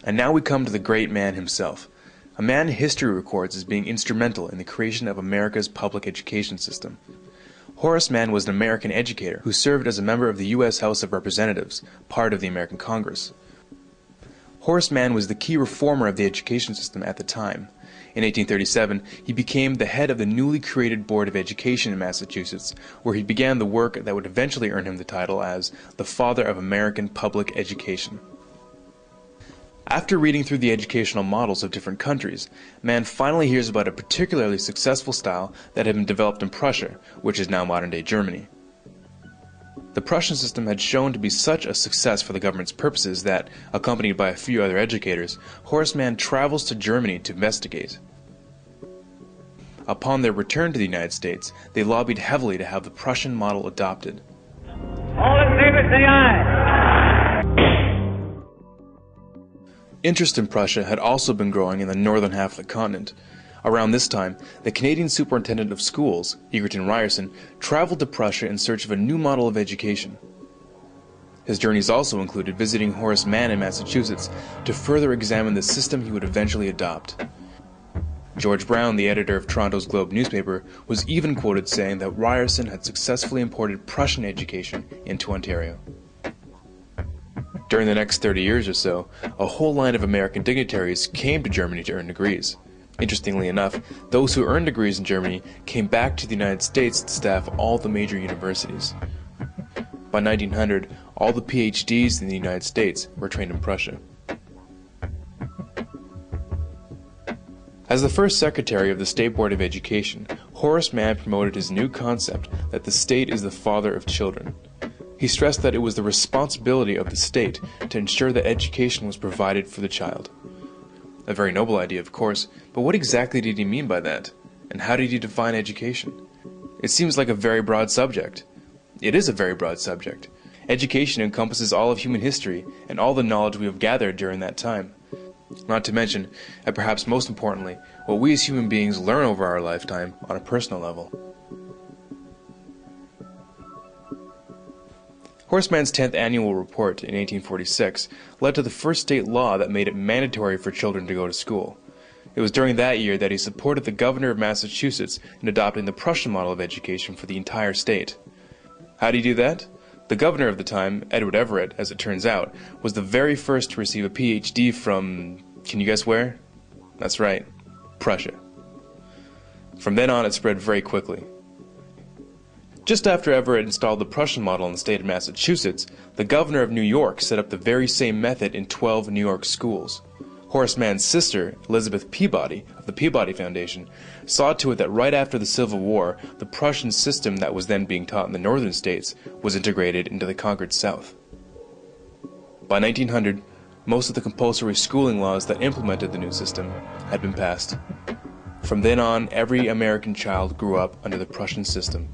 And now we come to the great Mann himself, a man history records as being instrumental in the creation of America's public education system. Horace Mann was an American educator who served as a member of the U.S. House of Representatives, part of the American Congress. Horace Mann was the key reformer of the education system at the time. In 1837, he became the head of the newly created Board of Education in Massachusetts, where he began the work that would eventually earn him the title as the Father of American Public Education. After reading through the educational models of different countries, Mann finally hears about a particularly successful style that had been developed in Prussia, which is now modern-day Germany. The Prussian system had shown to be such a success for the government's purposes that, accompanied by a few other educators, Horace Mann travels to Germany to investigate. Upon their return to the United States, they lobbied heavily to have the Prussian model adopted. All in favor, say aye. Interest in Prussia had also been growing in the northern half of the continent. Around this time, the Canadian Superintendent of Schools, Egerton Ryerson, traveled to Prussia in search of a new model of education. His journeys also included visiting Horace Mann in Massachusetts to further examine the system he would eventually adopt. George Brown, the editor of Toronto's Globe newspaper, was even quoted saying that Ryerson had successfully imported Prussian education into Ontario. During the next 30 years or so, a whole line of American dignitaries came to Germany to earn degrees. Interestingly enough, those who earned degrees in Germany came back to the United States to staff all the major universities. By 1900, all the PhDs in the United States were trained in Prussia. As the first secretary of the State Board of Education, Horace Mann promoted his new concept that the state is the father of children. He stressed that it was the responsibility of the state to ensure that education was provided for the child. A very noble idea, of course, but what exactly did he mean by that? And how did he define education? It seems like a very broad subject. It is a very broad subject. Education encompasses all of human history and all the knowledge we have gathered during that time. Not to mention, and perhaps most importantly, what we as human beings learn over our lifetime on a personal level. Horace Mann's 10th annual report in 1846 led to the first state law that made it mandatory for children to go to school. It was during that year that he supported the governor of Massachusetts in adopting the Prussian model of education for the entire state. How did he do that? The governor of the time, Edward Everett, as it turns out, was the very first to receive a PhD from, can you guess where? That's right, Prussia. From then on, it spread very quickly. Just after Everett installed the Prussian model in the state of Massachusetts, the governor of New York set up the very same method in 12 New York schools. Horace Mann's sister, Elizabeth Peabody, of the Peabody Foundation, saw to it that right after the Civil War, the Prussian system that was then being taught in the northern states was integrated into the conquered South. By 1900, most of the compulsory schooling laws that implemented the new system had been passed. From then on, every American child grew up under the Prussian system.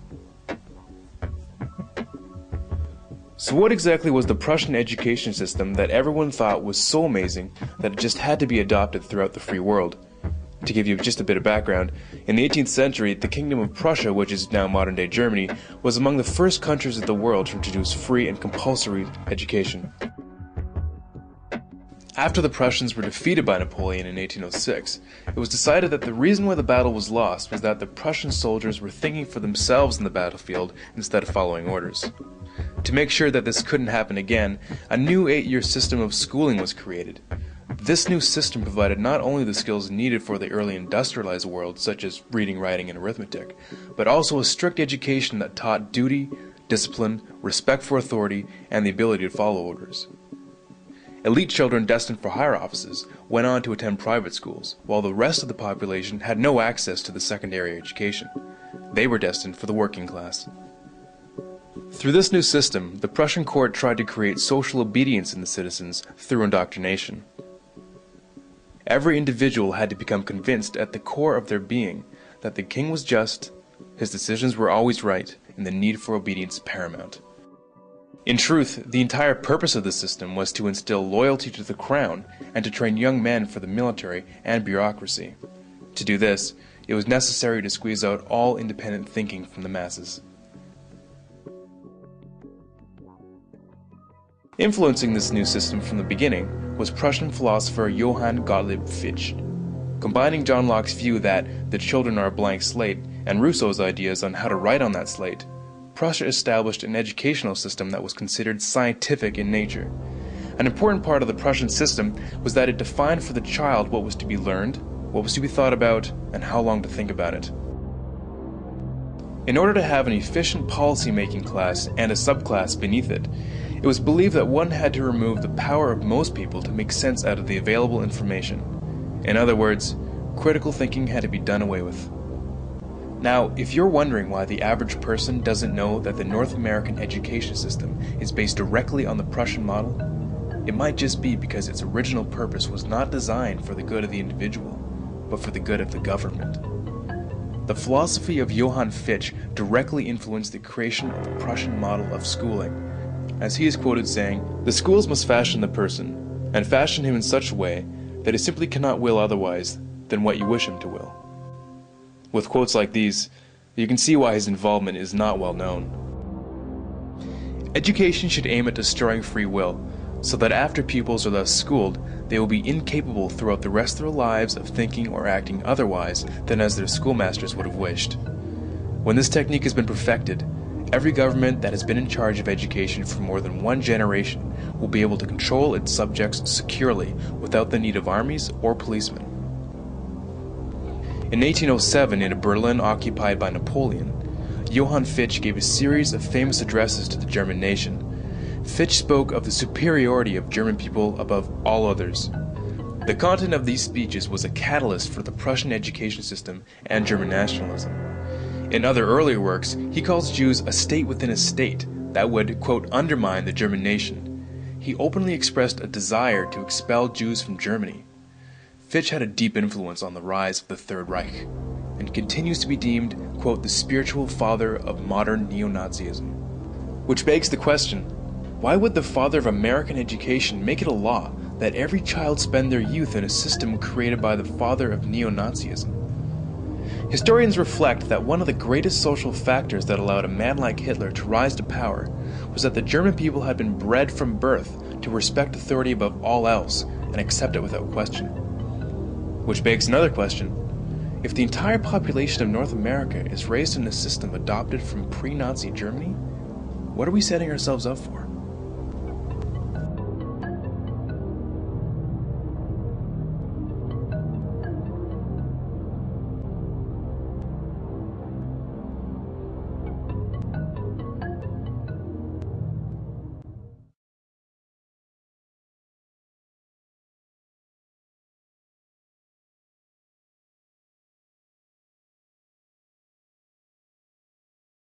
So what exactly was the Prussian education system that everyone thought was so amazing that it just had to be adopted throughout the free world? To give you just a bit of background, in the 18th century, the Kingdom of Prussia, which is now modern-day Germany, was among the first countries of the world to introduce free and compulsory education. After the Prussians were defeated by Napoleon in 1806, it was decided that the reason why the battle was lost was that the Prussian soldiers were thinking for themselves in the battlefield instead of following orders. To make sure that this couldn't happen again, a new 8-year system of schooling was created. This new system provided not only the skills needed for the early industrialized world, such as reading, writing, and arithmetic, but also a strict education that taught duty, discipline, respect for authority, and the ability to follow orders. Elite children destined for higher offices went on to attend private schools, while the rest of the population had no access to the secondary education. They were destined for the working class. Through this new system, the Prussian court tried to create social obedience in the citizens through indoctrination. Every individual had to become convinced at the core of their being that the king was just, his decisions were always right, and the need for obedience paramount. In truth, the entire purpose of the system was to instill loyalty to the crown and to train young men for the military and bureaucracy. To do this, it was necessary to squeeze out all independent thinking from the masses. Influencing this new system from the beginning was Prussian philosopher Johann Gottlieb Fichte. Combining John Locke's view that the children are a blank slate and Rousseau's ideas on how to write on that slate, Prussia established an educational system that was considered scientific in nature. An important part of the Prussian system was that it defined for the child what was to be learned, what was to be thought about, and how long to think about it. In order to have an efficient policy-making class and a subclass beneath it, it was believed that one had to remove the power of most people to make sense out of the available information. In other words, critical thinking had to be done away with. Now, if you're wondering why the average person doesn't know that the North American education system is based directly on the Prussian model, it might just be because its original purpose was not designed for the good of the individual, but for the good of the government. The philosophy of Johann Fichte directly influenced the creation of the Prussian model of schooling, as he is quoted saying, "The schools must fashion the person, and fashion him in such a way that he simply cannot will otherwise than what you wish him to will." With quotes like these, you can see why his involvement is not well known. Education should aim at destroying free will, so that after pupils are thus schooled, they will be incapable throughout the rest of their lives of thinking or acting otherwise than as their schoolmasters would have wished. When this technique has been perfected, every government that has been in charge of education for more than one generation will be able to control its subjects securely without the need of armies or policemen. In 1807, in a Berlin occupied by Napoleon, Johann Fichte gave a series of famous addresses to the German nation. Fichte spoke of the superiority of German people above all others. The content of these speeches was a catalyst for the Prussian education system and German nationalism. In other earlier works, he calls Jews a state within a state that would, quote, undermine the German nation. He openly expressed a desire to expel Jews from Germany. Fichte had a deep influence on the rise of the Third Reich, and continues to be deemed, quote, the spiritual father of modern neo-Nazism. Which begs the question, why would the father of American education make it a law that every child spend their youth in a system created by the father of neo-Nazism? Historians reflect that one of the greatest social factors that allowed a man like Hitler to rise to power was that the German people had been bred from birth to respect authority above all else and accept it without question. Which begs another question. If the entire population of North America is raised in a system adopted from pre-Nazi Germany, what are we setting ourselves up for?